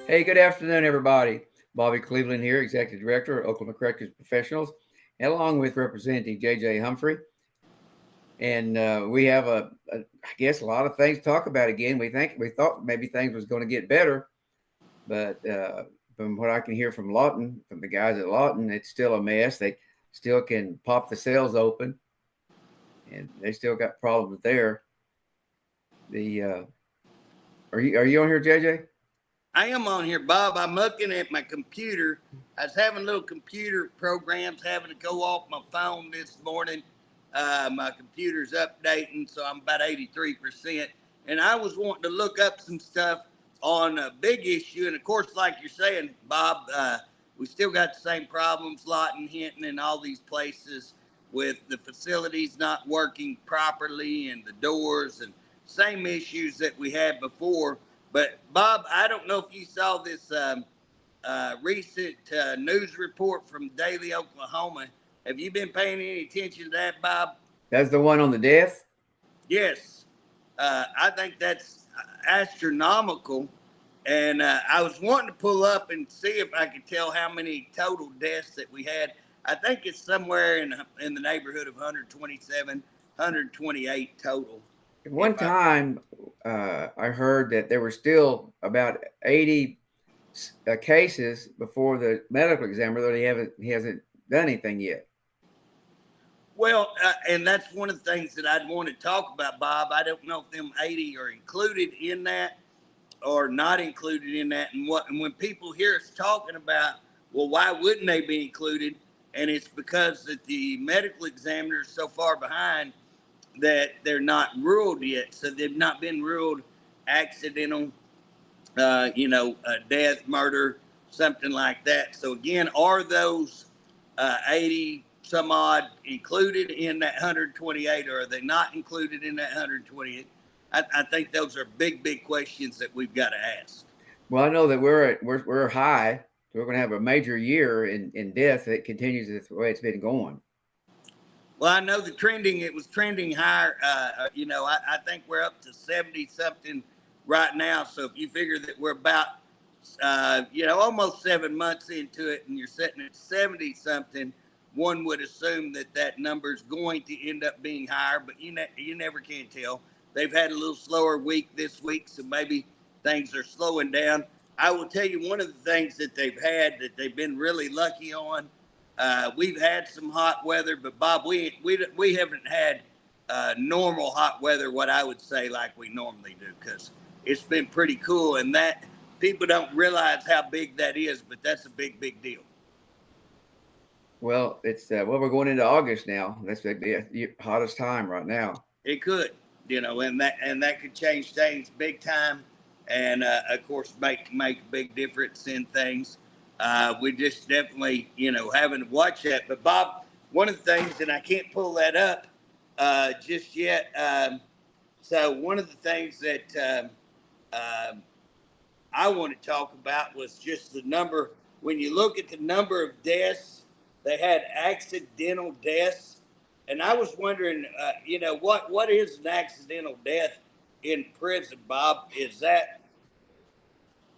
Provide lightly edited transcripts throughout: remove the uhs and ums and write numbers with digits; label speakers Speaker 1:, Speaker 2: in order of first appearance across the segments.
Speaker 1: Hey, good afternoon, everybody. Bobby Cleveland here, Executive Director of Oklahoma Corrections Professionals, and along with Representing J.J. Humphrey. And we have I guess, a lot of things to talk about again. We thought maybe things was going to get better, but from what I can hear from Lawton, from the guys at Lawton, it's still a mess. They still can pop the cells open, and they still got problems there. The are you on here, JJ?
Speaker 2: I am on here, Bob. I'm looking at my computer. I was having little computer programs having to go off my phone this morning. My computer's updating, so I'm about 83%. And I was wanting to look up some stuff on a big issue. And of course, like you're saying, Bob, we still got the same problems, Lawton, Hinton, and all these places with the facilities not working properly and the doors and same issues that we had before. But Bob, I don't know if you saw this recent news report from Daily Oklahoma. Have you been paying any attention to that, Bob?
Speaker 1: That's the one on the death.
Speaker 2: Yes, I think that's astronomical. And I was wanting to pull up and see if I could tell how many total deaths that we had. I think it's somewhere in the neighborhood of 127, 128 total.
Speaker 1: At one time, I heard that there were still about 80 cases before the medical examiner that he hasn't done anything yet.
Speaker 2: Well, and that's one of the things that I'd want to talk about, Bob. I don't know if them 80 are included in that or not included in that. And when people hear us talking about, well, why wouldn't they be included? And it's because that the medical examiner is so far behind that they're not ruled yet. So they've not been ruled accidental, death, murder, something like that. So again, are those 80 some odd included in that 128, or are they not included in that 128? I think those are big questions that we've got to ask.
Speaker 1: Well, I know that we're high. So we're going to have a major year in death that continues the way it's been going.
Speaker 2: Well, I know it was trending higher. I think we're up to 70 something right now. So if you figure that we're about, almost 7 months into it and you're sitting at 70 something, one would assume that number is going to end up being higher, but you never can tell. They've had a little slower week this week, so maybe things are slowing down. I will tell you one of the things that they've had that they've been really lucky on. We've had some hot weather, but Bob, we haven't had normal hot weather, what I would say like we normally do, because it's been pretty cool, and that people don't realize how big that is, but that's a big deal.
Speaker 1: Well, it's we're going into August now. That's the hottest time right now.
Speaker 2: It could, and that could change things big time, and of course make a big difference in things. We just definitely, having to watch that. But Bob, one of the things, and I can't pull that up just yet. So one of the things that I want to talk about was just the number. When you look at the number of deaths, they had accidental deaths. And I was wondering, what is an accidental death in prison, Bob? Is that,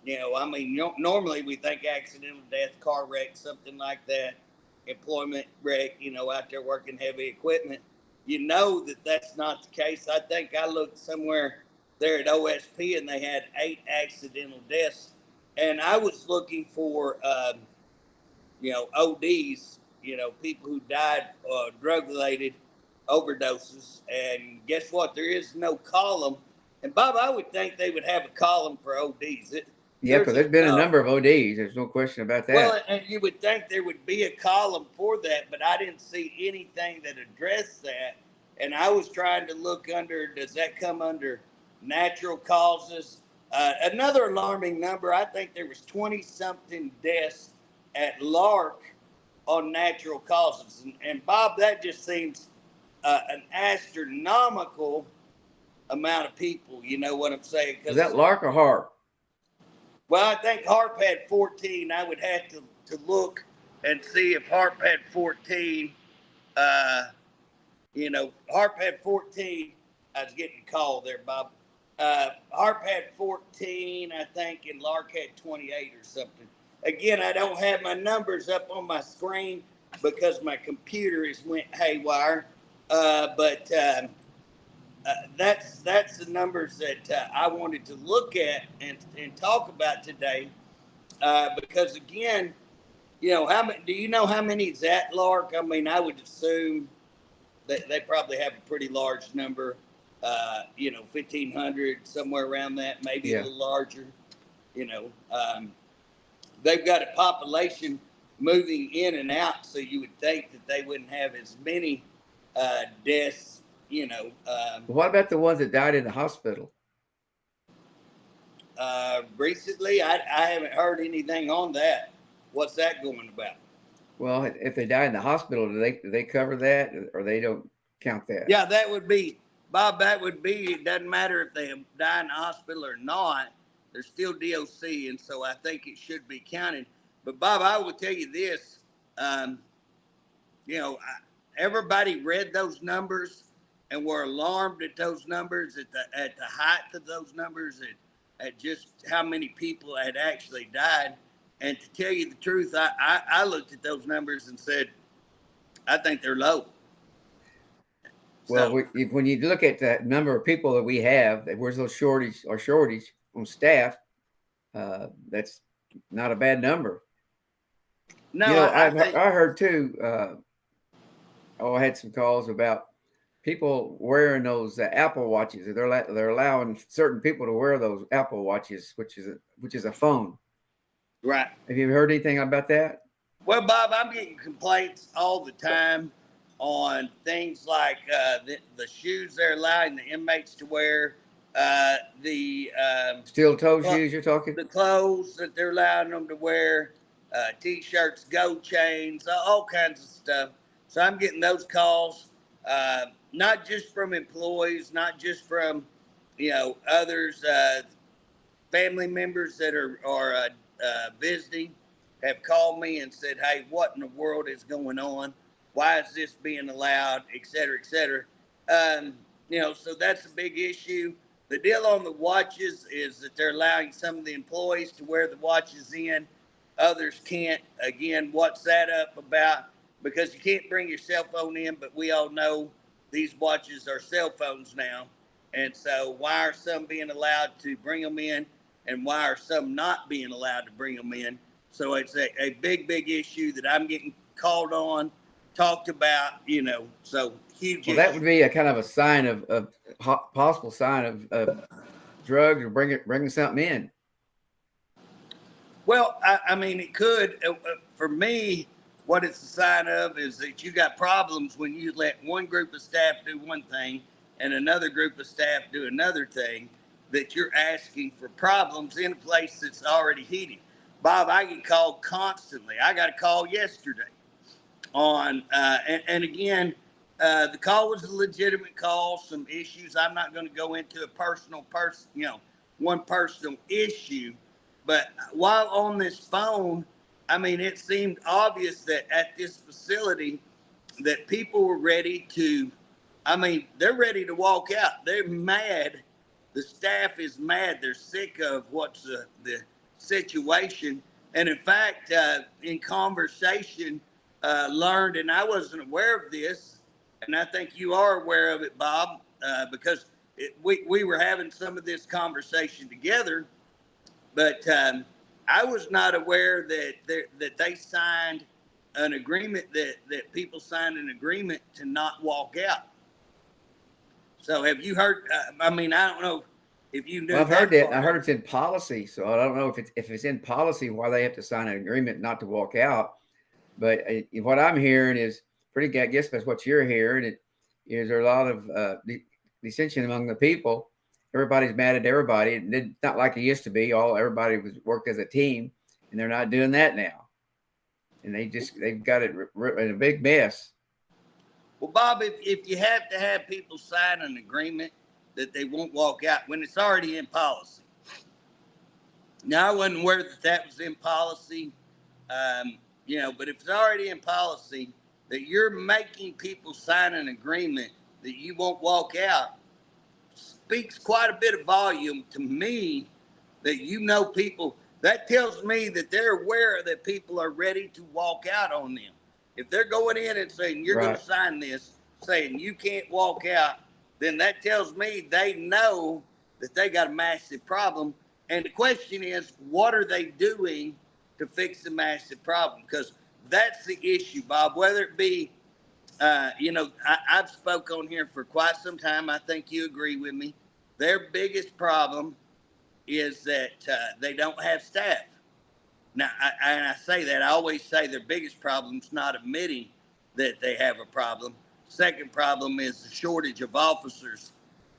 Speaker 2: normally we think accidental death, car wreck, something like that, employment wreck, out there working heavy equipment. That's not the case. I think I looked somewhere there at OSP and they had 8 accidental deaths. And I was looking for, ODs, people who died drug-related overdoses. And guess what? There is no column. And Bob, I would think they would have a column for ODs.
Speaker 1: Yeah, because there's been a number of ODs. There's no question about that.
Speaker 2: Well, and you would think there would be a column for that, but I didn't see anything that addressed that. And I was trying to look under, does that come under natural causes? Another alarming number, I think there was 20-something deaths at Lark on natural causes. And Bob, that just seems an astronomical amount of people. You know what I'm saying?
Speaker 1: Is that Lark or Harp?
Speaker 2: Well, I think Harp had 14. I would have to look and see if Harp had 14. Harp had 14. I was getting a call there, Bob. Harp had 14, I think, and Lark had 28 or something. Again, I don't have my numbers up on my screen because my computer has went haywire. But that's the numbers that I wanted to look at and talk about today. Because again, you know, how many? Do you know how many is at Lark? I mean, I would assume that they probably have a pretty large number. 1,500, somewhere around that, maybe a little larger. You know, they've got a population moving in and out, so you would think that they wouldn't have as many deaths.
Speaker 1: What about the ones that died in the hospital?
Speaker 2: Recently, I haven't heard anything on that. What's that going about?
Speaker 1: Well, if they die in the hospital, do they cover that, or they don't count that?
Speaker 2: Yeah, that would be, Bob. That would be. It doesn't matter if they die in the hospital or not. They're still DOC, and so I think it should be counted. But Bob, I will tell you this. Everybody read those numbers and were alarmed at those numbers, at the height of those numbers, at just how many people had actually died. And to tell you the truth, I looked at those numbers and said, I think they're low.
Speaker 1: Well, when you look at the number of people that we have, where's those shortage on staff, that's not a bad number.
Speaker 2: No,
Speaker 1: I heard too. I had some calls about people wearing those Apple watches. They're allowing certain people to wear those Apple watches, which is a phone.
Speaker 2: Right.
Speaker 1: Have you heard anything about that?
Speaker 2: Well, Bob, I'm getting complaints all the time on things like the shoes they're allowing the inmates to wear, the
Speaker 1: steel-toe shoes you're talking?
Speaker 2: The clothes that they're allowing them to wear, T-shirts, gold chains, all kinds of stuff. So I'm getting those calls, not just from employees, not just from, others, family members that are visiting have called me and said, hey, what in the world is going on? Why is this being allowed, et cetera, et cetera. So that's a big issue. The deal on the watches is that they're allowing some of the employees to wear the watches in. Others can't. Again, what's that up about? Because you can't bring your cell phone in, but we all know these watches are cell phones now. And so why are some being allowed to bring them in, and why are some not being allowed to bring them in? So it's a big, big issue that I'm getting called on, talked about, so huge.
Speaker 1: Well, that would be a kind of a sign of possible sign of drugs or bringing something in.
Speaker 2: Well, I mean, it could. For me, what it's a sign of is that you got problems when you let one group of staff do one thing and another group of staff do another thing, that you're asking for problems in a place that's already heated. Bob, I get called constantly. I got a call yesterday on, and again, the call was a legitimate call, some issues. I'm not going to go into a one personal issue, but while on this phone, I mean, it seemed obvious that at this facility that people were ready to, they're ready to walk out. They're mad. The staff is mad. They're sick of what's the situation. And in fact, in conversation, learned, and I wasn't aware of this, and I think you are aware of it, Bob, because we were having some of this conversation together, but I was not aware that they signed an agreement, that people signed an agreement to not walk out. So have you heard? I don't know if you knew.
Speaker 1: Well, I've heard that. I heard it's in policy, so I don't know if it's in policy why they have to sign an agreement not to walk out. But what I'm hearing is pretty. I guess that's what you're hearing. Is there a lot of dissension among the people? Everybody's mad at everybody. It's not like it used to be. Everybody worked as a team, and they're not doing that now. And they've got it in a big mess.
Speaker 2: Well, Bob, if you have to have people sign an agreement that they won't walk out when it's already in policy. Now, I wasn't aware that was in policy, but if it's already in policy that you're making people sign an agreement that you won't walk out, speaks quite a bit of volume to me that people. That tells me that they're aware that people are ready to walk out on them. If they're going in and saying, you're going to sign this, saying you can't walk out, then that tells me they know that they got a massive problem. And the question is, what are they doing to fix the massive problem? Because that's the issue, Bob, whether it be, I've spoke on here for quite some time. I think you agree with me. Their biggest problem is that they don't have staff. Now, I say that, I always say their biggest problem is not admitting that they have a problem. Second problem is the shortage of officers.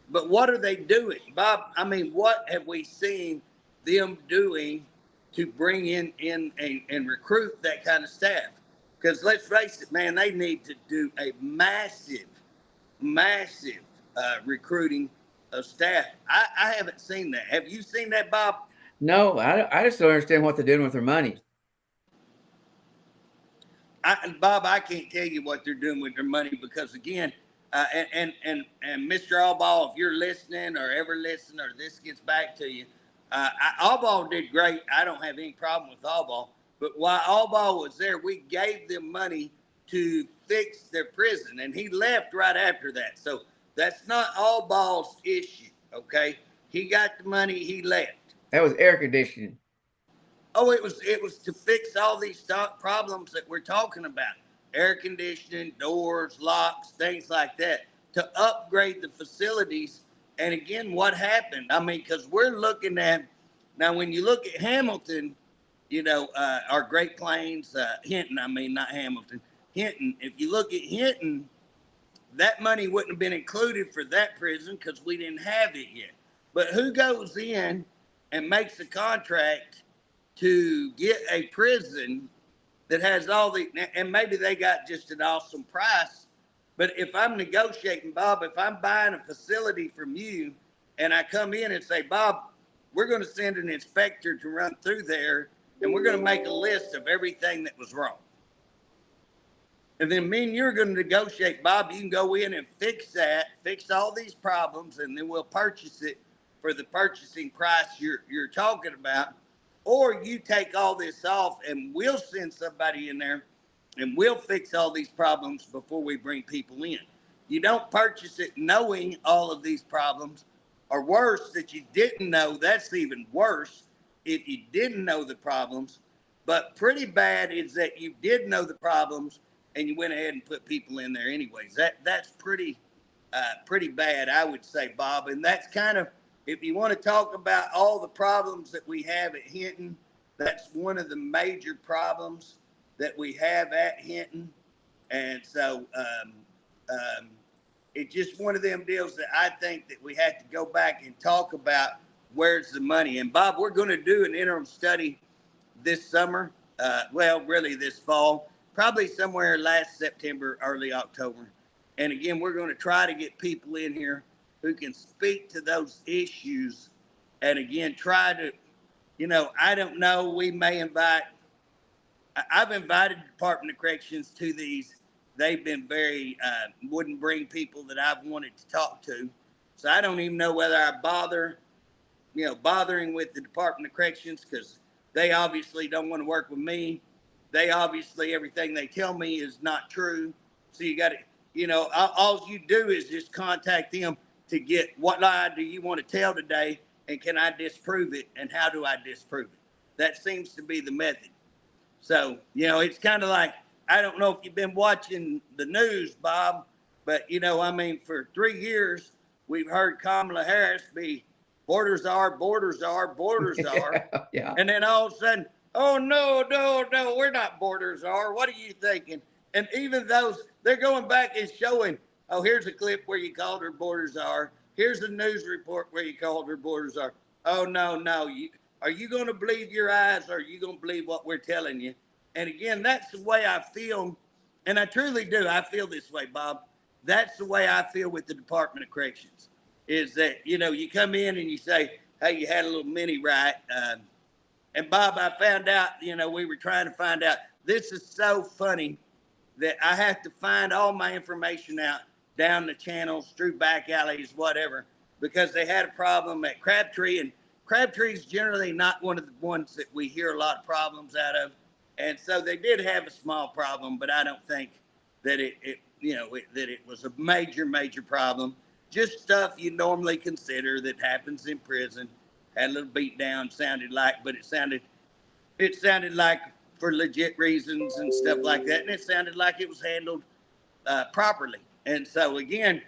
Speaker 2: But what are they doing, Bob? I mean, what have we seen them doing to bring in and recruit that kind of staff? Because let's face it, man, they need to do a massive recruiting of staff. I haven't seen that. Have you seen that, Bob?
Speaker 1: No, I just don't understand what they're doing with their money.
Speaker 2: Bob, I can't tell you what they're doing with their money because, again, and Mr. Allball, if you're listening or ever listen or this gets back to you, Allball did great. I don't have any problem with Allball. But while Allball was there, we gave them money to fix their prison, and he left right after that. So that's not Allball's issue, okay? He got the money, he left.
Speaker 1: That was air conditioning.
Speaker 2: Oh, it was to fix all these problems that we're talking about. Air conditioning, doors, locks, things like that, to upgrade the facilities. And again, what happened? I mean, because we're looking at, now when you look at Hamilton, our Great Plains, Hinton, I mean, not Hamilton, Hinton. If you look at Hinton, that money wouldn't have been included for that prison because we didn't have it yet. But who goes in and makes a contract to get a prison that has all the, and maybe they got just an awesome price, but if I'm negotiating, Bob, if I'm buying a facility from you and I come in and say, Bob, we're going to send an inspector to run through there and we're going to make a list of everything that was wrong. And then me and you're going to negotiate, Bob, you can go in and fix that, fix all these problems, and then we'll purchase it for the purchasing price you're talking about. Or you take all this off and we'll send somebody in there and we'll fix all these problems before we bring people in. You don't purchase it knowing all of these problems, or worse, that you didn't know. That's even worse if you didn't know the problems. But pretty bad is that you did know the problems and you went ahead and put people in there anyways. That's pretty bad, I would say, Bob. And that's kind of, if you want to talk about all the problems that we have at Hinton, that's one of the major problems that we have at Hinton. And so it's just one of them deals that I think that we have to go back and talk about where's the money. And Bob, we're going to do an interim study this summer. Really this fall, probably somewhere last September, early October. And again, we're going to try to get people in here who can speak to those issues. And again, try to, I don't know, we may I've invited the Department of Corrections to these. They've been very, wouldn't bring people that I've wanted to talk to. So I don't even know whether I bothering with the Department of Corrections, because they obviously don't want to work with me. They obviously, everything they tell me is not true. So you got to, all you do is just contact them to get, what lie do you want to tell today, and can I disprove it, and how do I disprove it? That seems to be the method. So, it's kind of like, I don't know if you've been watching the news, Bob, but, for 3 years, we've heard Kamala Harris be borders are.
Speaker 1: Yeah.
Speaker 2: And then all of a sudden, oh, no, we're not borders are. What are you thinking? And even those, they're going back and showing, oh, here's a clip where you called her borders are. Here's a news report where you called her borders are. Oh, no. Are you going to believe your eyes, or are you going to believe what we're telling you? And again, that's the way I feel. And I truly do. I feel this way, Bob. That's the way I feel with the Department of Corrections, is that, you come in and you say, hey, you had a little mini riot. And Bob, I found out, we were trying to find out. This is so funny that I have to find all my information out down the channels, through back alleys, whatever. because they had a problem at Crabtree, and Crabtree is generally not one of the ones that we hear a lot of problems out of. And so they did have a small problem, but I don't think that that it was a major problem. Just stuff you normally consider that happens in prison. Had a little beat down, but it sounded like for legit reasons and stuff like that. And it sounded like it was handled properly. And so again,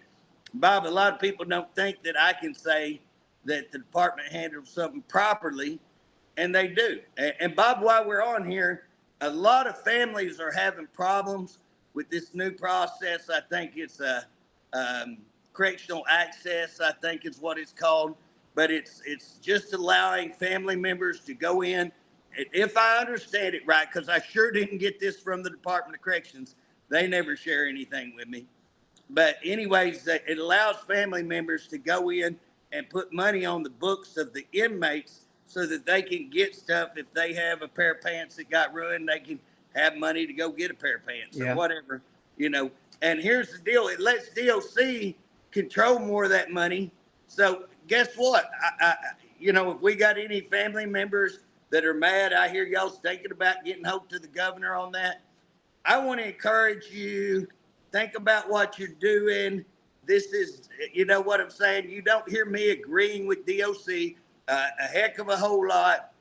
Speaker 2: Bob, a lot of people don't think that I can say that the department handled something properly, and they do. And Bob, while we're on here, a lot of families are having problems with this new process. I think it's correctional access, I think is what it's called. But it's just allowing family members to go in. If I understand it right, because I sure didn't get this from the Department of Corrections. They never share anything with me. But anyways, it allows family members to go in and put money on the books of the inmates so that they can get stuff. If they have a pair of pants that got ruined, they can have money to go get a pair of pants or whatever, And here's the deal. It lets DOC control more of that money. So guess what? If we got any family members that are mad, I hear y'all thinking about getting hold to the governor on that. I want to encourage you, think about what you're doing. This is, you know what I'm saying? You don't hear me agreeing with DOC a heck of a whole lot,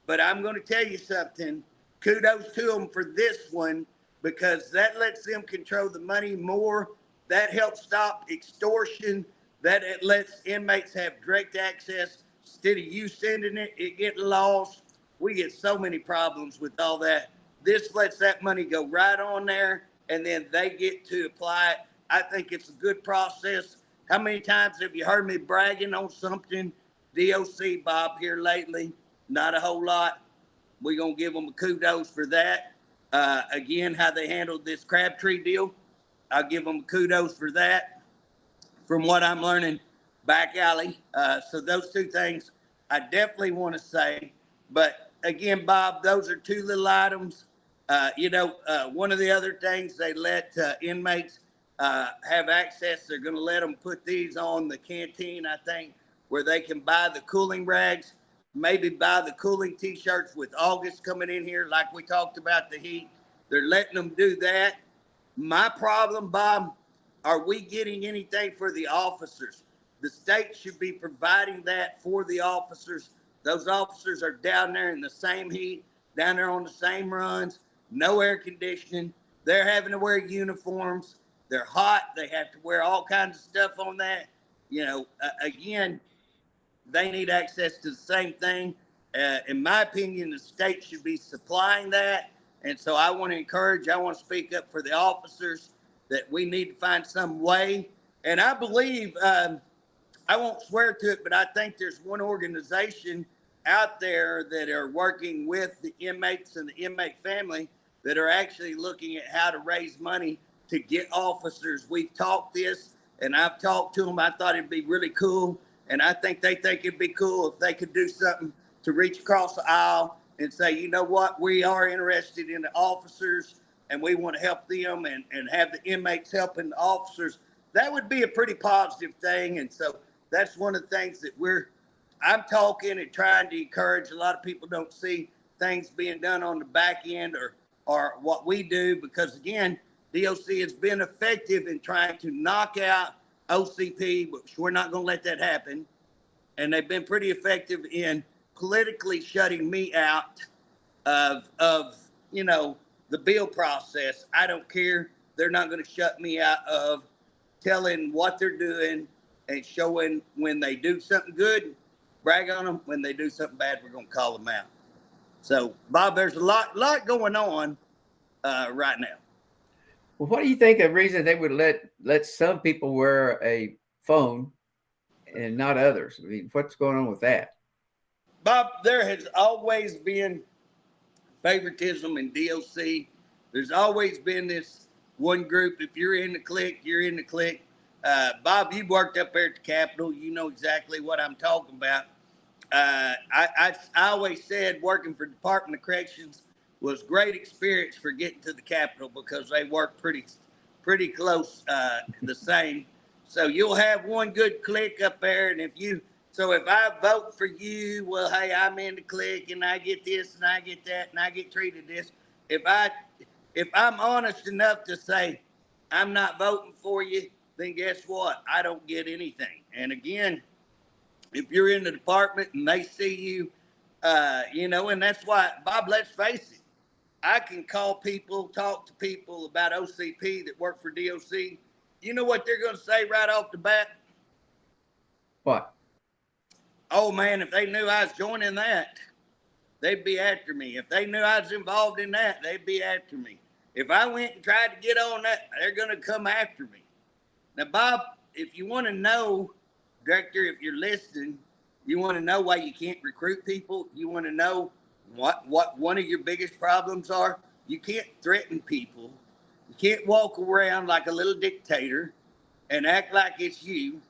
Speaker 2: but I'm going to tell you something. Kudos to them for this one, because that lets them control the money more. That helps stop extortion. That it lets inmates have direct access. Instead of you sending it getting lost. We get so many problems with all that. This lets that money go right on there, and then they get to apply it. I think it's a good process. How many times have you heard me bragging on something, DOC, Bob, here lately? Not a whole lot. We're going to give them a kudos for that. Again, how they handled this Crabtree deal, I'll give them kudos for that. From what I'm learning, back alley. So those two things I definitely want to say. But again, Bob, those are two little items. One of the other things, they let inmates have access. They're going to let them put these on the canteen, I think, where they can buy the cooling rags, maybe buy the cooling T-shirts with August coming in here, like we talked about the heat. They're letting them do that. My problem, Bob, are we getting anything for the officers? The state should be providing that for the officers. Those officers are down there in the same heat, down there on the same runs, no air conditioning. They're having to wear uniforms. They're hot. They have to wear all kinds of stuff on that. Again, they need access to the same thing. In my opinion, the state should be supplying that. And so I want to speak up for the officers that we need to find some way. And I believe, I won't swear to it, but I think there's one organization out there that are working with the inmates and the inmate family that are actually looking at how to raise money to get officers. We've talked this, and I've talked to them. I thought it'd be really cool. And I think they think it'd be cool if they could do something to reach across the aisle and say, you know what, we are interested in the officers and we want to help them and have the inmates helping the officers. That would be a pretty positive thing. And so that's one of the things that I'm talking and trying to encourage. A lot of people don't see things being done on the back end or what we do, because again, DOC has been effective in trying to knock out OCP, but we're not going to let that happen. And they've been pretty effective in politically shutting me out of the bill process. I don't care. They're not going to shut me out of telling what they're doing and showing when they do something good, brag on them. When they do something bad, we're going to call them out. So, Bob, there's a lot going on right now.
Speaker 1: Well, what do you think of the reason they would let some people wear a phone and not others? I mean, what's going on with that?
Speaker 2: Bob, there has always been favoritism in DOC. There's always been this one group. If you're in the clique, you're in the clique. Bob, you worked up there at the Capitol. You know exactly what I'm talking about. I always said working for Department of Corrections was great experience for getting to the Capitol because they work pretty close, the same. So you'll have one good clique up there, and if I vote for you, well, hey, I'm in the clique, and I get this, and I get that, and I get treated this. If I'm honest enough to say I'm not voting for you, then guess what? I don't get anything. And again, if you're in the department and they see you, and that's why, Bob, let's face it, I can call people, talk to people about OCP that work for DOC. You know what they're going to say right off the bat?
Speaker 1: What?
Speaker 2: Oh, man, if they knew I was joining that, they'd be after me. If they knew I was involved in that, they'd be after me. If I went and tried to get on that, they're going to come after me. Now, Bob, if you want to know, Director, if you're listening, you want to know why you can't recruit people, you want to know what one of your biggest problems are, you can't threaten people. You can't walk around like a little dictator and act like it's you,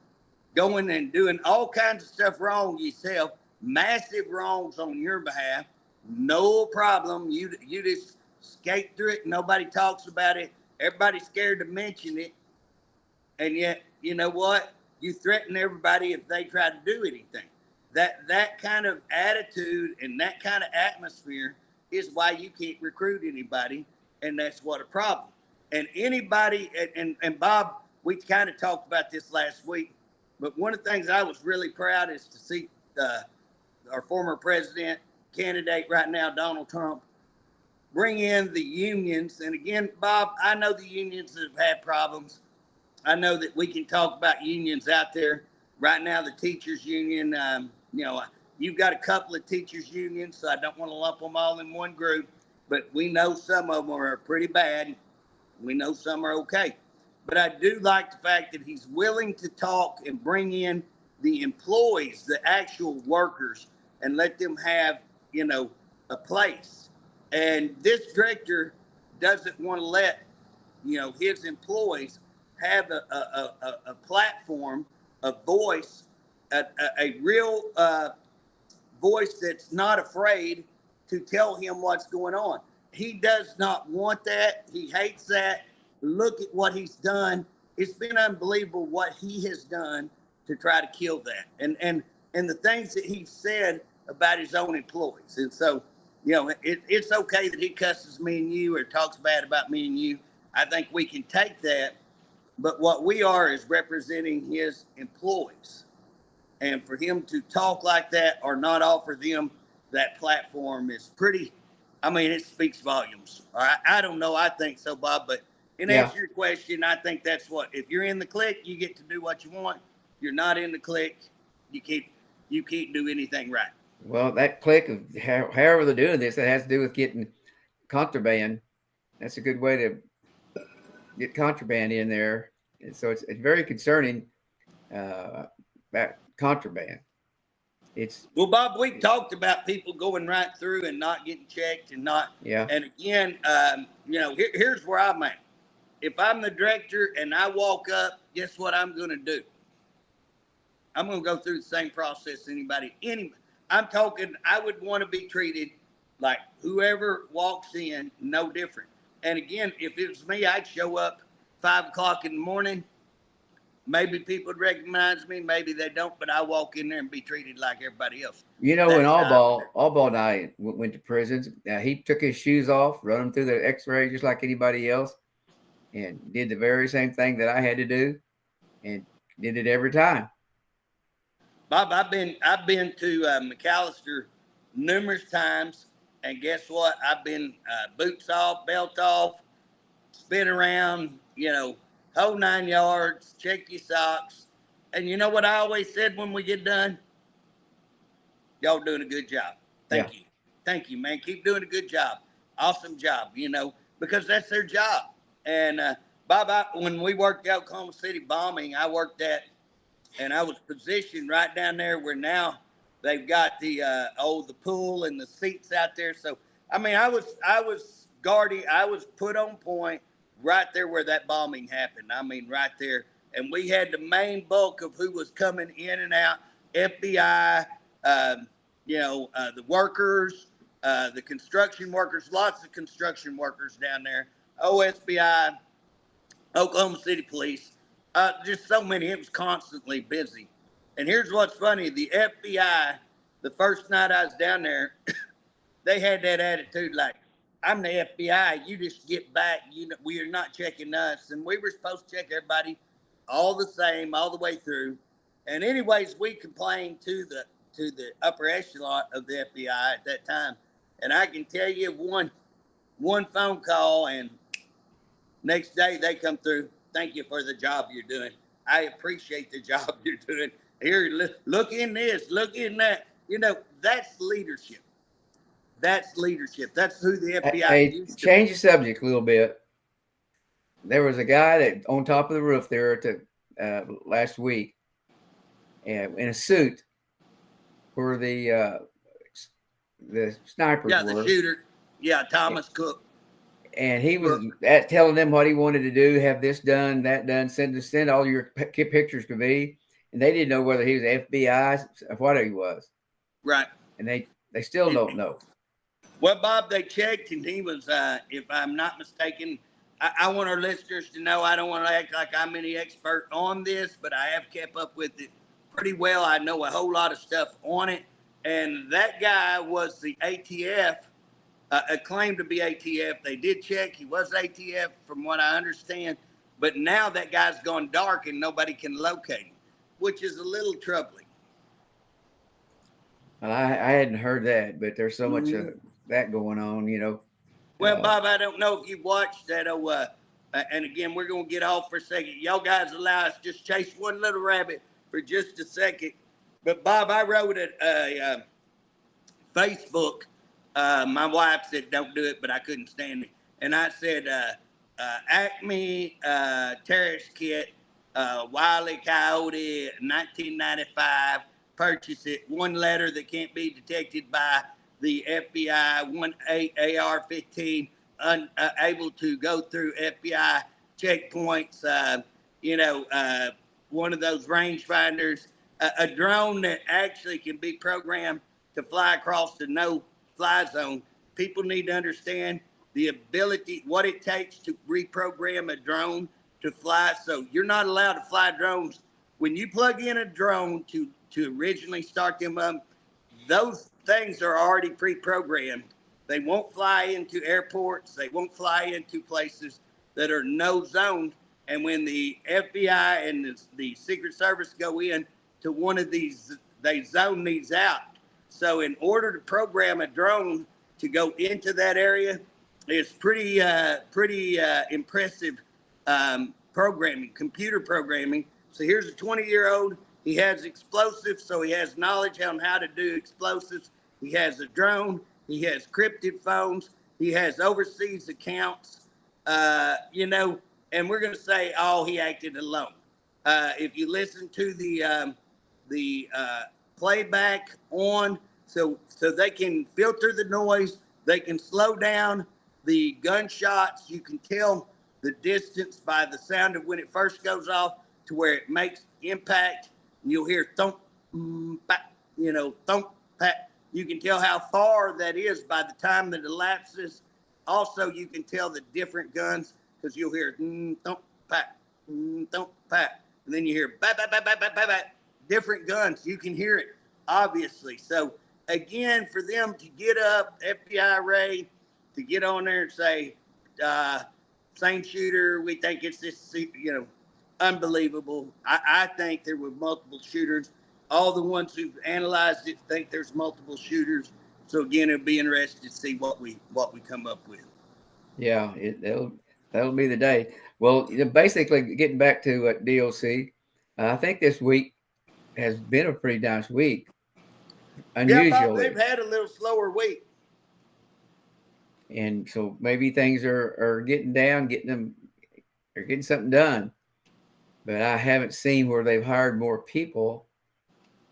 Speaker 2: going and doing all kinds of stuff wrong yourself, massive wrongs on your behalf. No problem. You just skate through it. Nobody talks about it. Everybody's scared to mention it. And yet, you know what? You threaten everybody if they try to do anything. That kind of attitude and that kind of atmosphere is why you can't recruit anybody. And that's what a problem. And anybody, and Bob, we kind of talked about this last week, but one of the things I was really proud is to see our former president candidate right now, Donald Trump, bring in the unions. And again, Bob, I know the unions have had problems. I know that we can talk about unions out there. Right now, the teachers union, you've got a couple of teachers unions, so I don't want to lump them all in one group, but we know some of them are pretty bad. We know some are okay. But I do like the fact that he's willing to talk and bring in the employees, the actual workers, and let them have, a place. And this director doesn't want to let, his employees have a platform, a voice, a real voice that's not afraid to tell him what's going on. He does not want that. He hates that. Look at what he's done. It's been unbelievable what he has done to try to kill that. And the things that he said about his own employees. And so, it's okay that he cusses me and you or talks bad about me and you. I think we can take that. But what we are is representing his employees. And for him to talk like that or not offer them that platform is pretty, it speaks volumes. I don't know. I think so, Bob. But in answer to your question, I think that's what, if you're in the clique, you get to do what you want. You're not in the clique, you can't do anything right.
Speaker 1: Well, that clique, however they're doing this, it has to do with getting contraband. That's a good way to get contraband in there. And so it's very concerning about contraband.
Speaker 2: Well, Bob, we talked about people going right through and not getting checked and not.
Speaker 1: Yeah.
Speaker 2: And again, here's where I'm at. If I'm the director and I walk up, guess what I'm going to do? I'm going to go through the same process anybody. I'm talking, I would want to be treated like whoever walks in, no different. And again, if it was me, I'd show up 5 o'clock in the morning. Maybe people would recognize me, maybe they don't, but I walk in there and be treated like everybody else.
Speaker 1: When Allball and I went to prisons, he took his shoes off, run them through the x-ray just like anybody else, and did the very same thing that I had to do, and did it every time.
Speaker 2: Bob, I've been to McAllister numerous times, and guess what? I've been boots off, belt off, spin around, whole 9 yards, check your socks. And you know what I always said when we get done? Y'all doing a good job. Thank you. Thank you, man. Keep doing a good job. Awesome job, because that's their job. And Bob, when we worked the Oklahoma City bombing, I worked at, and I was positioned right down there where now they've got the pool and the seats out there. So, I was guarding, I was put on point right there where that bombing happened. Right there. And we had the main bulk of who was coming in and out, FBI, the workers, the construction workers, lots of construction workers down there, OSBI, Oklahoma City Police. Just so many. It was constantly busy. And here's what's funny: the FBI, the first night I was down there, they had that attitude like, "I'm the FBI. You just get back. You know, we are not checking us." And we were supposed to check everybody, all the same, all the way through. And anyways, we complained to the upper echelon of the FBI at that time. And I can tell you, one phone call, and next day they come through. Thank you for the job you're doing. I appreciate the job you're doing. Here, look in this, look in that. You know, that's leadership. That's leadership. That's who the FBI
Speaker 1: Hey,
Speaker 2: used to be.
Speaker 1: change the subject a little bit. There was a guy that on top of the roof there at the last week, in a suit, where the snipers
Speaker 2: Yeah,
Speaker 1: were.
Speaker 2: the shooter. Yeah, Thomas Cook.
Speaker 1: And he was telling them what he wanted to do, have this done, that done, send all your pictures to me. And they didn't know whether he was FBI or what he was.
Speaker 2: Right.
Speaker 1: And they still don't know.
Speaker 2: Well, Bob, they checked, and he was, if I'm not mistaken, I want our listeners to know I don't want to act like I'm any expert on this, but I have kept up with it pretty well. I know a whole lot of stuff on it. And that guy was the ATF, claimed to be ATF. They did check. He was ATF from what I understand. But now that guy's gone dark and nobody can locate him, which is a little troubling.
Speaker 1: Well, I hadn't heard that, but there's so much of that going on, you know.
Speaker 2: Well, Bob, I don't know if you watched that. And again, we're going to get off for a second. Y'all guys allow us just chase one little rabbit for just a second. But Bob, I wrote a Facebook. My wife said, don't do it, but I couldn't stand it. And I said, Acme terrorist kit, Wile E. Coyote, 1995, purchase it. One letter that can't be detected by the FBI, one AR-15, able to go through FBI checkpoints, one of those rangefinders, a drone that actually can be programmed to fly across the no-fly zone. People need to understand the ability, what it takes to reprogram a drone to fly. So you're not allowed to fly drones. When you plug in a drone to originally start them up, those things are already pre-programmed. They won't fly into airports. They won't fly into places that are no zoned. And when the FBI and the Secret Service go in to one of these, they zone these out. So in order to program a drone to go into that area, it's pretty impressive programming, computer programming. So here's a 20-year-old. He has explosives, so he has knowledge on how to do explosives. He has a drone. He has cryptid phones. He has overseas accounts, and we're going to say, oh, he acted alone. If you listen to the playback on, so they can filter the noise, they can slow down the gunshots. You can tell the distance by the sound of when it first goes off to where it makes impact. You'll hear thump, pat, thump, pat. You can tell how far that is by the time that elapses. Also, you can tell the different guns because you'll hear thump, pat, thump, pat. And then you hear bat, bat, bat, bat, bat, bat, bat. Different guns. You can hear it, obviously. So, again, for them to get up, FBI Ray, to get on there and say, same shooter, we think it's this, unbelievable. I think there were multiple shooters. All the ones who've analyzed it think there's multiple shooters. So again, it'll be interesting to see what we come up with.
Speaker 1: Yeah, that'll be the day. Well, basically, getting back to DOC, I think this week has been a pretty nice week. Unusually,
Speaker 2: yeah, Bob, they've had a little slower week,
Speaker 1: and so maybe things are getting down, getting something done. But I haven't seen where they've hired more people,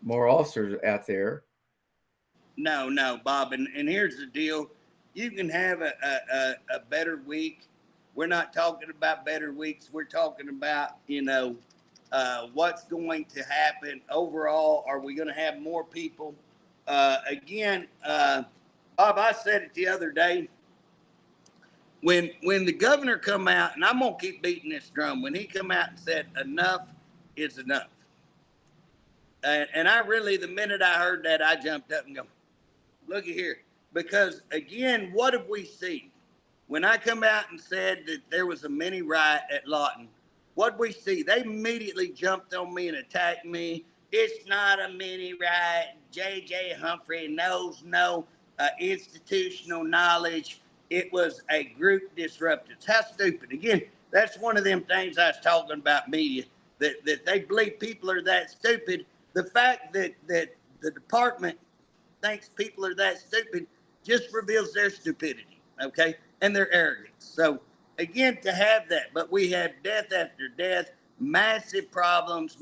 Speaker 1: more officers out there.
Speaker 2: No, Bob. And here's the deal. You can have a better week. We're not talking about better weeks. We're talking about, what's going to happen overall. Are we going to have more people? Again, Bob, I said it the other day. when the governor come out, and I'm gonna keep beating this drum, when he come out and said enough is enough, and I really, the minute I heard that, I jumped up and go, looky here, because again, what have we seen? When I come out and said that there was a mini riot at Lawton, what we see? They immediately jumped on me and attacked me. It's not a mini riot. J.J. Humphrey knows no institutional knowledge. It was a group disruptance. How stupid. Again, that's one of them things I was talking about media, that they believe people are that stupid. The fact that the department thinks people are that stupid just reveals their stupidity, okay, and their arrogance. So, again, to have that, but we have death after death, massive problems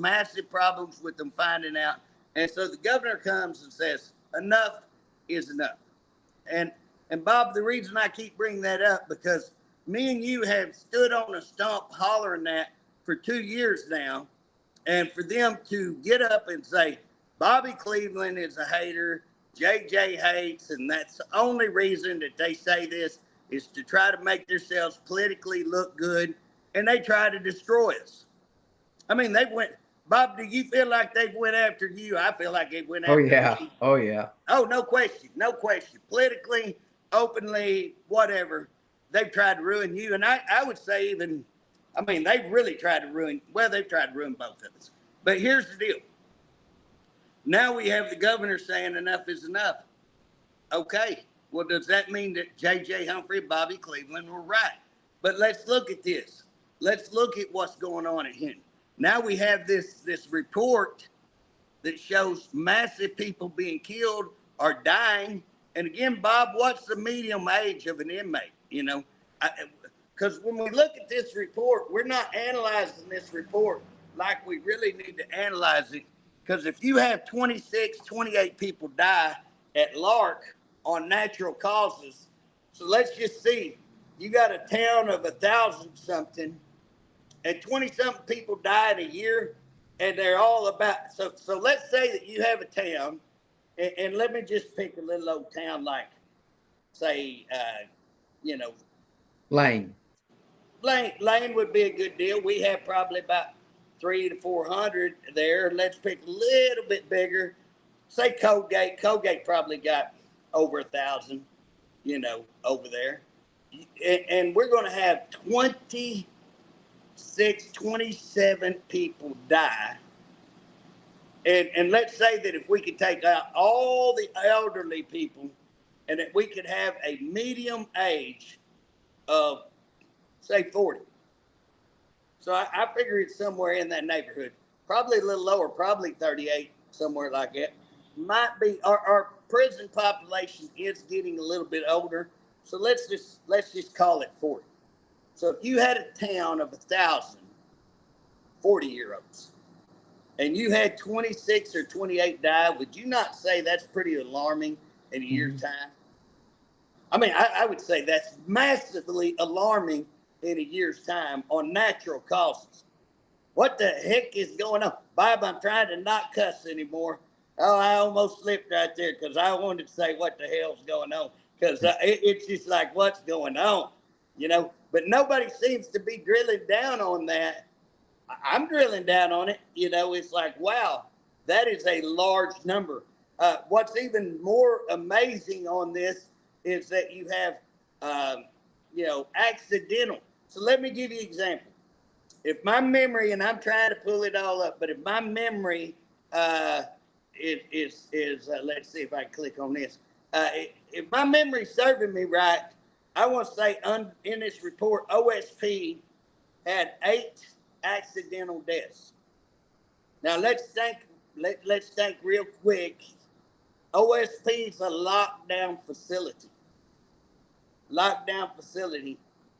Speaker 2: with them finding out. And so the governor comes and says, enough is enough. And Bob, the reason I keep bringing that up, because me and you have stood on a stump hollering that for 2 years now, and for them to get up and say, Bobby Cleveland is a hater, JJ hates, and that's the only reason that they say this is to try to make themselves politically look good, and they try to destroy us. I mean, they went, Bob, do you feel like they went after you? I feel like they went after me.
Speaker 1: Oh, yeah.
Speaker 2: Oh, no question. Politically, openly, whatever, they've tried to ruin you. And I would say even, I mean, they've really tried to ruin, well, they've tried to ruin both of us. But here's the deal. Now we have the governor saying enough is enough. Okay, well, does that mean that J.J. Humphrey and Bobby Cleveland were right? But let's look at this. Let's look at what's going on at Henry. Now we have this report that shows massive people being killed or dying. And again, Bob, what's the medium age of an inmate? You know, because when we look at this report, we're not analyzing this report like we really need to analyze it. Because if you have 26, 28 people die at Lark on natural causes, so let's just see, you got a town of 1,000 something, and 20 something people die in a year, and they're all about, so let's say that you have a town, and let me just pick a little old town like, say,
Speaker 1: Lane
Speaker 2: would be a good deal. We have probably about 300 to 400 there. Let's pick a little bit bigger. Say Colgate. Colgate probably got over 1,000, over there. And we're going to have 27 people die. And let's say that if we could take out all the elderly people and that we could have a medium age of, say, 40. So I figure it's somewhere in that neighborhood, probably a little lower, probably 38, somewhere like that. Might be our prison population is getting a little bit older, so let's just call it 40. So if you had a town of 1,000 40-year-olds, and you had 26 or 28 die, would you not say that's pretty alarming in a year's time? I mean, I would say that's massively alarming in a year's time on natural causes. What the heck is going on? Bob, I'm trying to not cuss anymore. Oh, I almost slipped right there because I wanted to say what the hell's going on, because it's just like, what's going on, But nobody seems to be drilling down on that. I'm drilling down on it. It's like, wow, that is a large number. What's even more amazing on this is that you have, accidental. So let me give you an example. If my memory, and I'm trying to pull it all up, but if my memory is let's see if I can click on this. If my memory's serving me right, I want to say in this report, OSP had 8 accidental deaths. Now let's think real quick. OSP is a lockdown facility.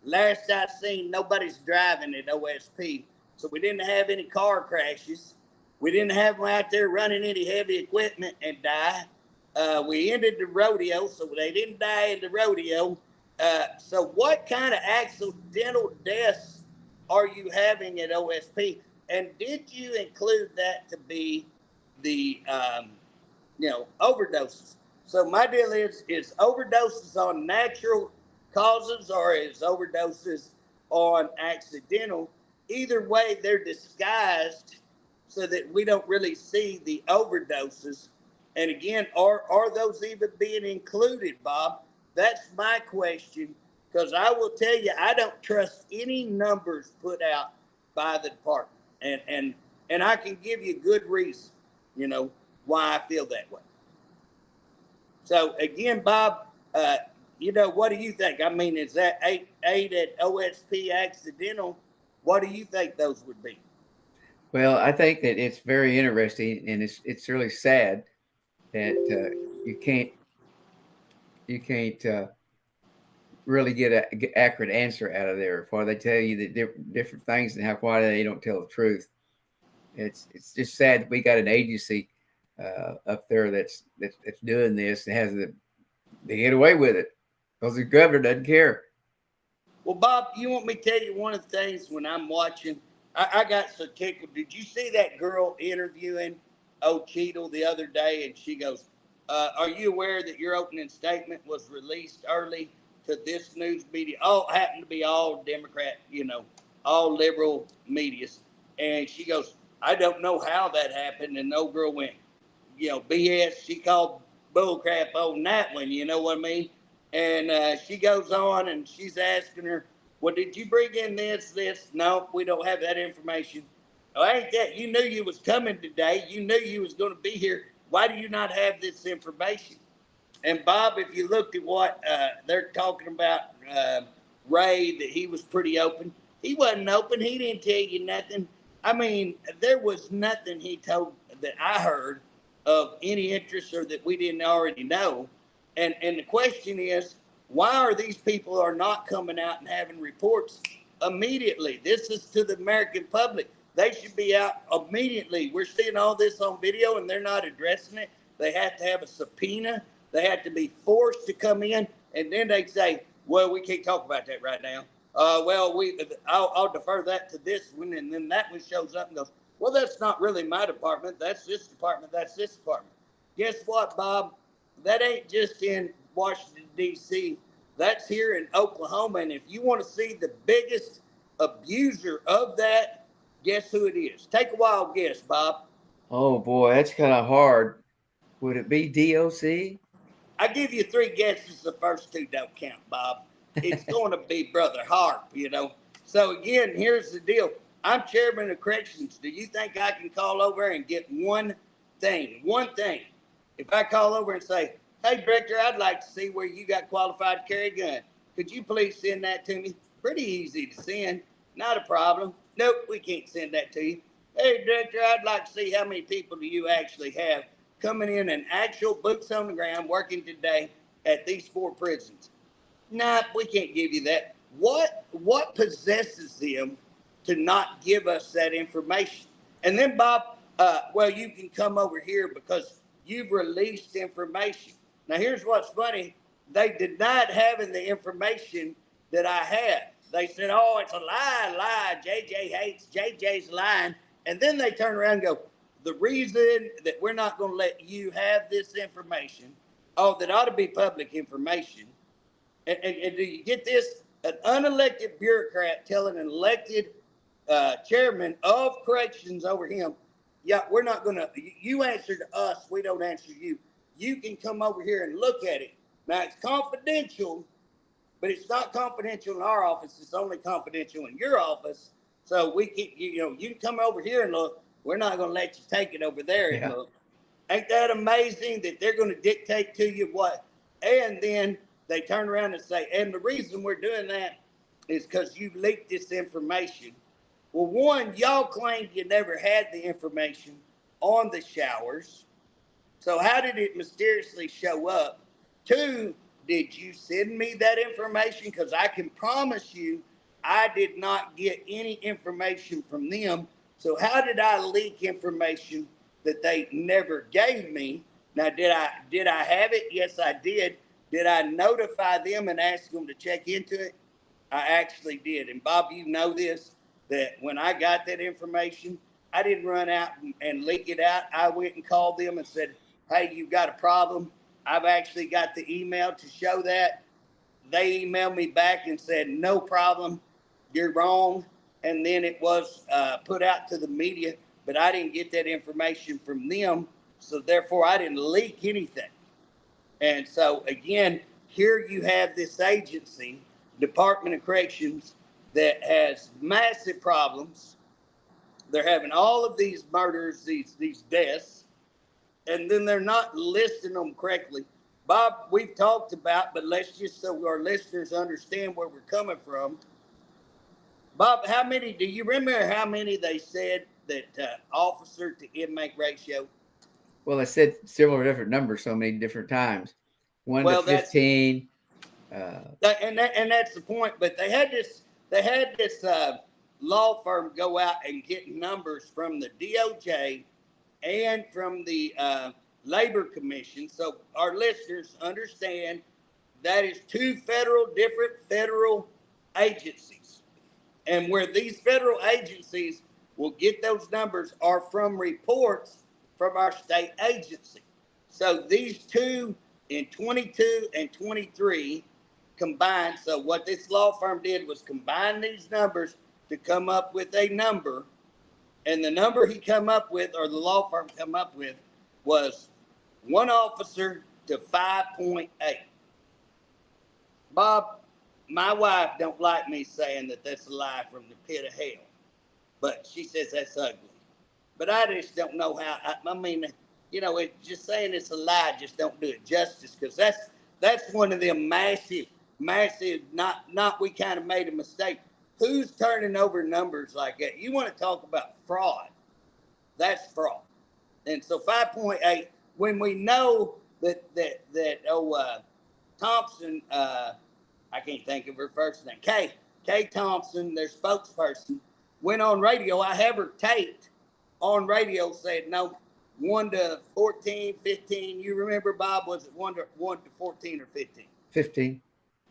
Speaker 2: Last I seen, nobody's driving at OSP. So we didn't have any car crashes. We didn't have them out there running any heavy equipment and die. We ended the rodeo, so they didn't die in the rodeo. So what kind of accidental deaths are you having at OSP? And did you include that to be the, overdoses? So my deal is overdoses on natural causes or his overdoses on accidental. Either way, they're disguised so that we don't really see the overdoses. And again, are those even being included, Bob? That's my question. Because I will tell you, I don't trust any numbers put out by the department, and I can give you good reason, why I feel that way. So again, Bob, what do you think? I mean, is that eight at OSP accidental? What do you think those would be?
Speaker 1: Well, I think that it's very interesting, and it's really sad that you can't really get an accurate answer out of there. Before they tell you the different things and how why they don't tell the truth. It's just sad that we got an agency up there that's doing this and has they get away with it because the governor doesn't care.
Speaker 2: Well, Bob, you want me to tell you one of the things when I'm watching? I got so tickled. Did you see that girl interviewing Cheadle the other day? And she goes, are you aware that your opening statement was released early to this news media? All happened to be all Democrat, all liberal medias. And she goes, I don't know how that happened. And no girl went, BS. She called bullcrap on that one. You know what I mean? And she goes on and she's asking her, well, did you bring in this? No, we don't have that information. Oh, ain't that? You knew you was coming today. You knew you was going to be here. Why do you not have this information? And Bob, if you looked at what they're talking about, Ray, that he was pretty open. He wasn't open. He didn't tell you nothing. I mean, there was nothing he told that I heard of any interest or that we didn't already know. And the question is, why are these people are not coming out and having reports immediately? This is to the American public. They should be out immediately. We're seeing all this on video and they're not addressing it. They have to have a subpoena. They have to be forced to come in. And then they say, well, we can't talk about that right now. I'll defer that to this one. And then that one shows up and goes, well, that's not really my department. That's this department. That's this department. Guess what, Bob? That ain't just in Washington, D.C. That's here in Oklahoma. And if you want to see the biggest abuser of that, guess who it is? Take a wild guess, Bob.
Speaker 1: Oh, boy, that's kind of hard. Would it be DOC?
Speaker 2: I give you three guesses. The first two don't count, Bob. It's going to be Brother Harp, So, again, here's the deal. I'm chairman of corrections. Do you think I can call over and get one thing? If I call over and say, hey, Director, I'd like to see where you got qualified to carry a gun. Could you please send that to me? Pretty easy to send. Not a problem. Nope, we can't send that to you. Hey, Director, I'd like to see how many people do you actually have coming in and actual boots on the ground working today at these 4 prisons. Nah, we can't give you that. What possesses them to not give us that information? And then, Bob, you can come over here because you've released information. Now, here's what's funny. They denied having the information that I had. They said, oh, it's a lie. JJ hates, JJ's lying. And then they turn around and go, the reason that we're not going to let you have this information, that ought to be public information. And do you get this? An unelected bureaucrat telling an elected chairman of corrections over him, yeah, we're not going to, you answer to us, we don't answer you. You can come over here and look at it. Now, it's confidential, but it's not confidential in our office. It's only confidential in your office. So we can, you can come over here and look. We're not going to let you take it over there and look. Ain't that amazing that they're going to dictate to you what? And then they turn around and say, and the reason we're doing that is because you leaked this information. Well, one, y'all claimed you never had the information on the showers. So how did it mysteriously show up? 2, did you send me that information? Because I can promise you I did not get any information from them. So how did I leak information that they never gave me? Now, did I have it? Yes, I did. Did I notify them and ask them to check into it? I actually did. And Bob, you know this, that when I got that information, I didn't run out and leak it out. I went and called them and said, hey, you've got a problem. I've actually got the email to show that. they emailed me back and said, no problem, you're wrong. And then it was put out to the media, but I didn't get that information from them. So therefore, I didn't leak anything. And so again, here you have this agency, Department of Corrections, that has massive problems. They're having all of these murders, these deaths, and then they're not listing them correctly. Bob, we've talked about, but let's just so our listeners understand where we're coming from. Bob, how many, do you remember how many they said that officer to inmate ratio?
Speaker 1: Well, I said several different numbers so many different times. 1 to 15.
Speaker 2: And that's the point. But they had this law firm go out and get numbers from the DOJ and from the Labor Commission. So our listeners understand that is two different federal agencies. And where these federal agencies will get those numbers are from reports from our state agency. So these two in 22 and 23 combined. So what this law firm did was combine these numbers to come up with a number. And the number he come up with, or the law firm come up with, was 1 officer to 5.8. Bob, my wife don't like me saying that that's a lie from the pit of hell, but she says that's ugly. But I just don't know how. I mean, you know, just saying it's a lie just don't do it justice, because that's one of them massive. Not we kind of made a mistake. Who's turning over numbers like that? You want to talk about fraud? That's fraud. And so 5.8, when we know that Thompson, I can't think of her first name, Kay Thompson, their spokesperson, went on radio. I have her taped on radio, said no, 1 to 14, 15. You remember, Bob, was it 1 to 14 or 15?
Speaker 1: 15.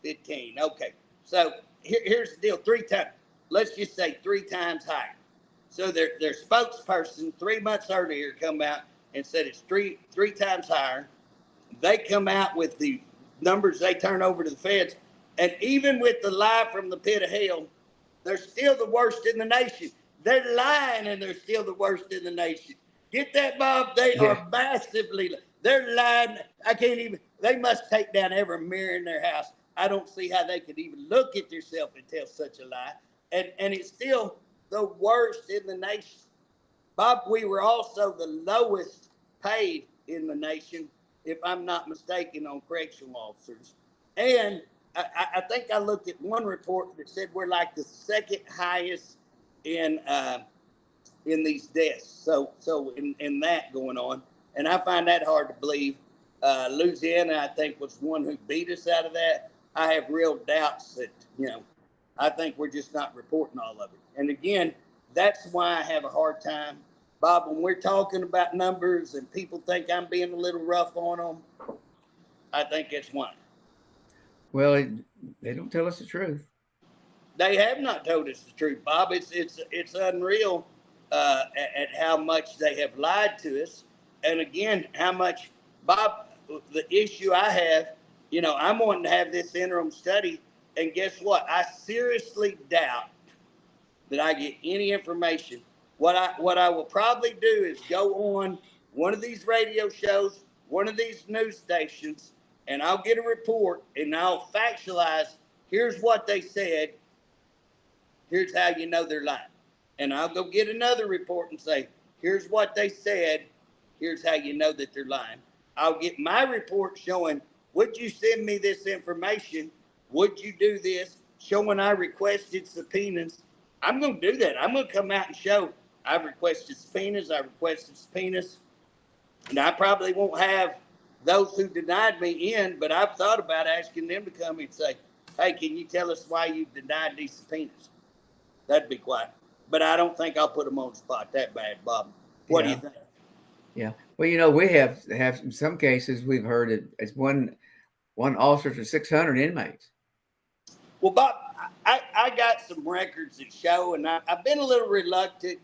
Speaker 1: 15.
Speaker 2: Okay. So here's the deal. 3 times. Let's just say 3 times higher. So their spokesperson 3 months earlier come out and said it's three times higher. They come out with the numbers they turn over to the feds. And even with the lie from the pit of hell, they're still the worst in the nation. They're lying and they're still the worst in the nation. Get that, Bob? They are massively, they're lying. They must take down every mirror in their house. I don't see how they could even look at themselves and tell such a lie. And it's still the worst in the nation. Bob, we were also the lowest paid in the nation, if I'm not mistaken, on correctional officers. And I think I looked at one report that said we're like the second highest in these deaths. So in that going on, and I find that hard to believe. Louisiana, I think, was one who beat us out of that. I have real doubts that, I think we're just not reporting all of it. And again, that's why I have a hard time, Bob, when we're talking about numbers and people think I'm being a little rough on them. I think that's why.
Speaker 1: Well, they don't tell us the truth.
Speaker 2: They have not told us the truth, Bob. It's unreal at how much they have lied to us. And again, how much, Bob, the issue I have, I'm wanting to have this interim study. And guess what? I seriously doubt that I get any information. What I will probably do is go on one of these radio shows, one of these news stations, and I'll get a report and I'll factualize. Here's what they said. Here's how you know they're lying. And I'll go get another report and say, here's what they said. Here's how you know that they're lying. I'll get my report showing, would you send me this information? Would you do this? Showing I requested subpoenas. I'm going to do that. I'm going to come out and show I've requested subpoenas. And I probably won't have those who denied me in, but I've thought about asking them to come and say, hey, can you tell us why you denied these subpoenas? That'd be quiet. But I don't think I'll put them on the spot that bad, Bob. What do you think?
Speaker 1: Yeah. Well, we have in some cases we've heard it as one officer for 600 inmates.
Speaker 2: Well, Bob, I got some records that show, and I've been a little reluctant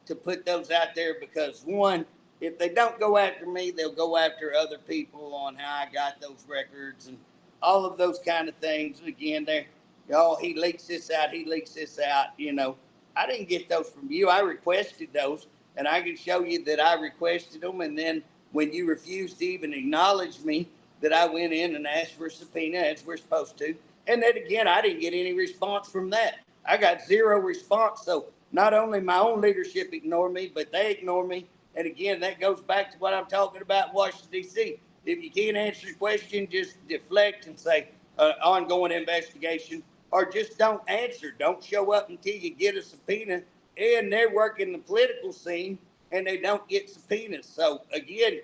Speaker 2: to put those out there because, one, if they don't go after me, they'll go after other people on how I got those records and all of those kind of things. Again, there, oh, he leaks this out, I didn't get those from you. I requested those, and I can show you that I requested them. And then when you refused to even acknowledge me, that I went in and asked for a subpoena as we're supposed to. And then again, I didn't get any response from that. I got zero response. So not only my own leadership ignored me, but they ignore me. And again, that goes back to what I'm talking about in Washington, D.C. If you can't answer the question, just deflect and say ongoing investigation, or just don't answer. Don't show up until you get a subpoena. And they're working the political scene and they don't get subpoenas. So again,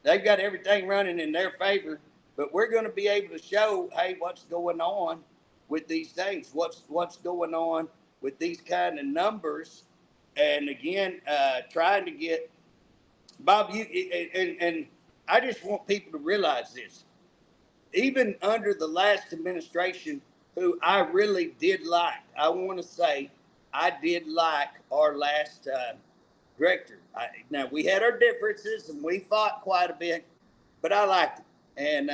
Speaker 2: they've got everything running in their favor, but we're going to be able to show, hey, what's going on with these things? What's going on with these kind of numbers? And again, trying to get Bob, and I just want people to realize this. Even under the last administration, who I really did like, I want to say I did like our last director. Now, we had our differences and we fought quite a bit, but I liked him. And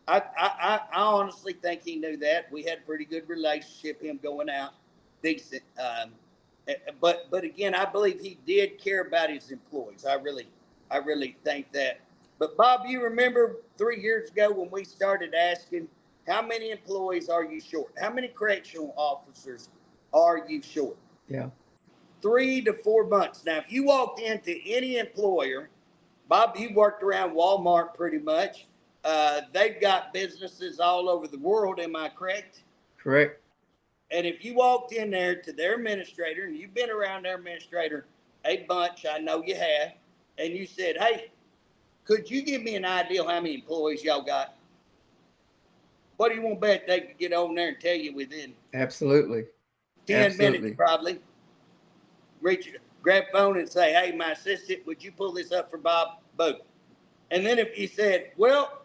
Speaker 2: I honestly think he knew that. We had a pretty good relationship, him going out decent. But again, I believe he did care about his employees. I really think that. But Bob, you remember 3 years ago when we started asking, how many employees are you short? How many correctional officers are you short?
Speaker 1: Yeah.
Speaker 2: 3 to 4 months. Now, if you walked into any employer, Bob, you worked around Walmart pretty much. They've got businesses all over the world. Am I correct?
Speaker 1: Correct.
Speaker 2: And if you walked in there to their administrator, and you've been around their administrator a bunch, I know you have, and you said, hey, could you give me an idea how many employees y'all got? What do you want to bet they could get on there and tell you within
Speaker 1: Absolutely.
Speaker 2: 10 minutes probably? Grab phone and say, hey, my assistant, would you pull this up for Bob? Boom. And then if you said, well,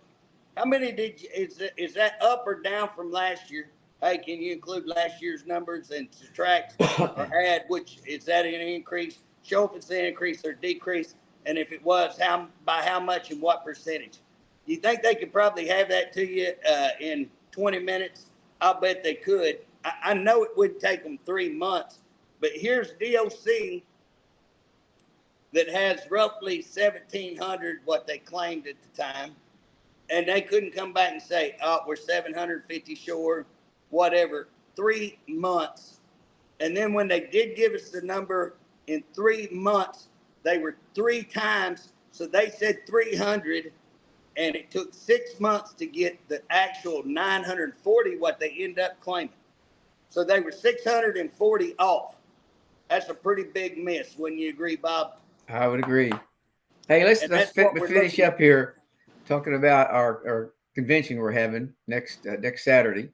Speaker 2: how many is that up or down from last year? Hey, can you include last year's numbers and subtract or add, which is that an increase? Show if it's an increase or decrease. And if it was, by how much and what percentage? You think they could probably have that to you in 20 minutes? I'll bet they could. I know it would take them 3 months, but here's DOC that has roughly 1,700, what they claimed at the time, and they couldn't come back and say, oh, we're 750 short, whatever, 3 months. And then when they did give us the number in 3 months, they were 3 times. So they said 300, and it took 6 months to get the actual 940, what they end up claiming. So they were 640 off. That's a pretty big miss. Wouldn't you agree, Bob?
Speaker 1: I would agree. Hey, let's finish up here talking about our convention we're having next Saturday.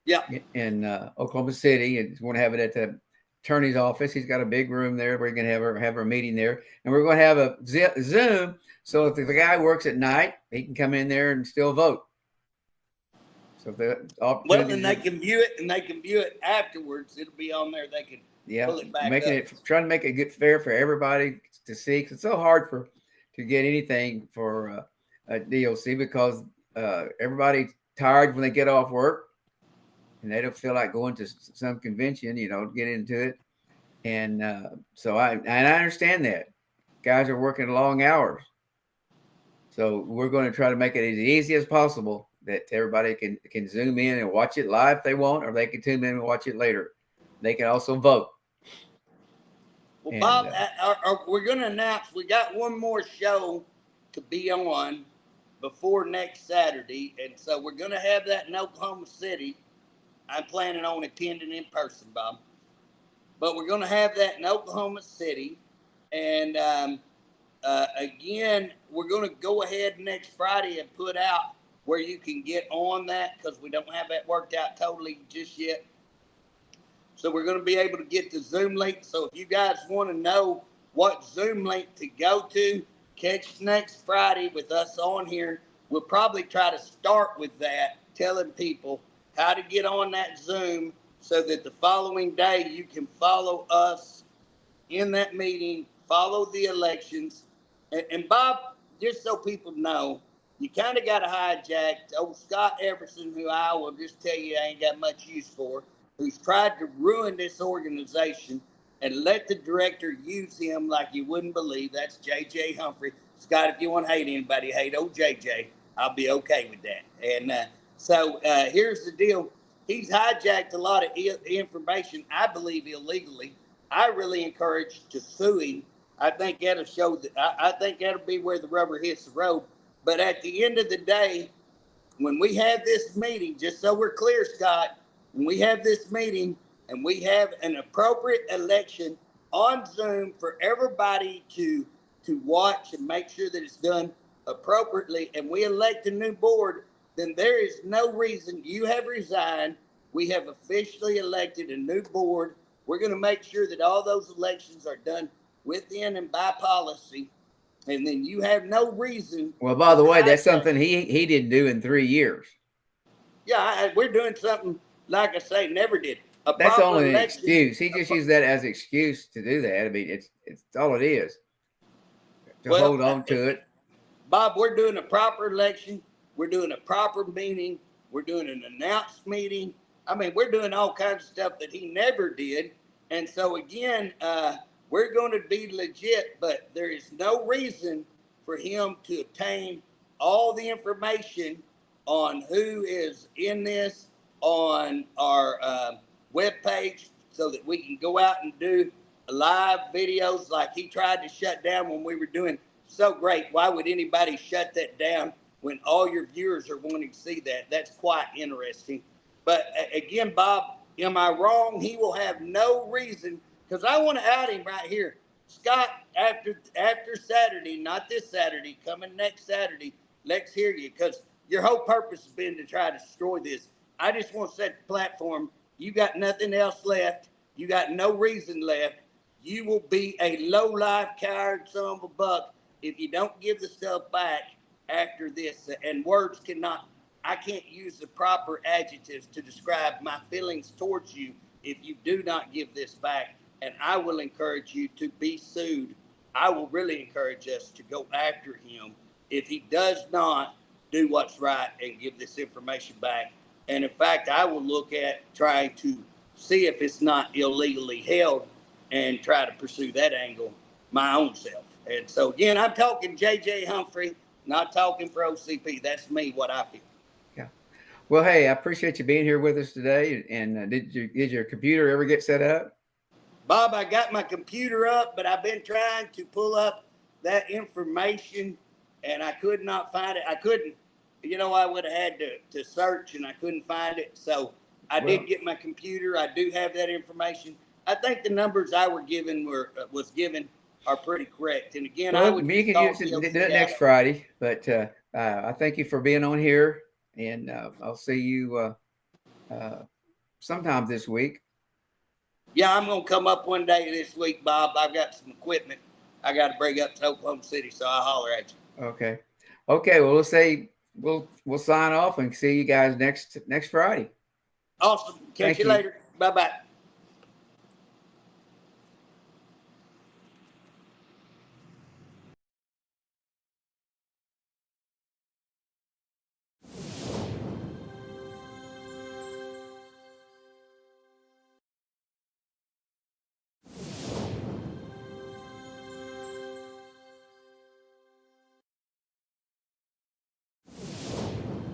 Speaker 2: Yeah.
Speaker 1: In Oklahoma City, and we want to have it at the attorney's office. He's got a big room there. We're going to have our meeting there, and we're going to have a Zoom. So if the guy works at night, he can come in there and still vote. So
Speaker 2: then they can view it, afterwards. It'll be on there. They can pull it back
Speaker 1: trying to make it get fair for everybody to see, because it's so hard to get anything for a DOC, because everybody's tired when they get off work and they don't feel like going to some convention, to get into it. And so I understand that guys are working long hours. So we're going to try to make it as easy as possible that everybody can zoom in and watch it live if they want, or they can tune in and watch it later. They can also vote.
Speaker 2: Well, Bob, we're going to announce we got one more show to be on before next Saturday. And so we're going to have that in Oklahoma City. I'm planning on attending in person, Bob. But we're going to have that in Oklahoma City. And again, we're going to go ahead next Friday and put out where you can get on that, because we don't have that worked out totally just yet. So we're going to be able to get the Zoom link. So if you guys want to know what Zoom link to go to, catch next Friday with us on here. We'll probably try to start with that, telling people how to get on that Zoom so that the following day you can follow us in that meeting, follow the elections. And Bob, just so people know, you kind of got to hijack old Scott Everson, who I will just tell you I ain't got much use for, who's tried to ruin this organization and let the director use him like you wouldn't believe. That's J.J. Humphrey. Scott, if you want to hate anybody, hate old J.J. I'll be okay with that. And so here's the deal. He's hijacked a lot of information, I believe, illegally. I really encourage to sue him. I think that'll show that. I think that'll be where the rubber hits the road. But at the end of the day, when we have this meeting, just so we're clear, Scott, when we have this meeting and we have an appropriate election on Zoom for everybody to watch and make sure that it's done appropriately, and we elect a new board, then there is no reason. You have resigned. We have officially elected a new board. We're going to make sure that all those elections are done within and by policy. And then you have no reason.
Speaker 1: Well, by the way, that's something he didn't do in 3 years.
Speaker 2: Yeah, we're doing something, like I say, never did.
Speaker 1: That's only an excuse. He just used that as an excuse to do that. I mean, it's all it is. To hold on to it.
Speaker 2: Bob, we're doing a proper election. We're doing a proper meeting. We're doing an announced meeting. I mean, we're doing all kinds of stuff that he never did. And so, again, we're going to be legit, but there is no reason for him to obtain all the information on who is in this on our webpage so that we can go out and do live videos like he tried to shut down when we were doing so great. Why would anybody shut that down when all your viewers are wanting to see that? That's quite interesting. But again, Bob, am I wrong? He will have no reason, because I want to out him right here. Scott, after Saturday, not this Saturday, coming next Saturday, let's hear you, because your whole purpose has been to try to destroy this. I just want to set the platform. You got nothing else left. You got no reason left. You will be a low-life, coward son of a buck if you don't give the stuff back after this. And words I can't use the proper adjectives to describe my feelings towards you if you do not give this back. And I will encourage you to be sued. I will really encourage us to go after him if he does not do what's right and give this information back. And in fact, I will look at trying to see if it's not illegally held and try to pursue that angle my own self. And so, again, I'm talking J.J. Humphrey, not talking for OCP. That's me, what I feel.
Speaker 1: Yeah. Well, hey, I appreciate you being here with us today. And did your computer ever get set up?
Speaker 2: Bob, I got my computer up, but I've been trying to pull up that information, and I could not find it. I couldn't. I would have had to search, and I couldn't find it. So I did get my computer. I do have that information. I think the numbers I was given are pretty correct. And again,
Speaker 1: we can do it next Friday. But I thank you for being on here, and I'll see you sometime this week.
Speaker 2: Yeah, I'm gonna come up one day this week, Bob. I've got some equipment I got to bring up to Oklahoma City, so I'll holler at you.
Speaker 1: Okay. Well, let's say we'll sign off and see you guys next Friday.
Speaker 2: Awesome. Catch you later. Bye-bye.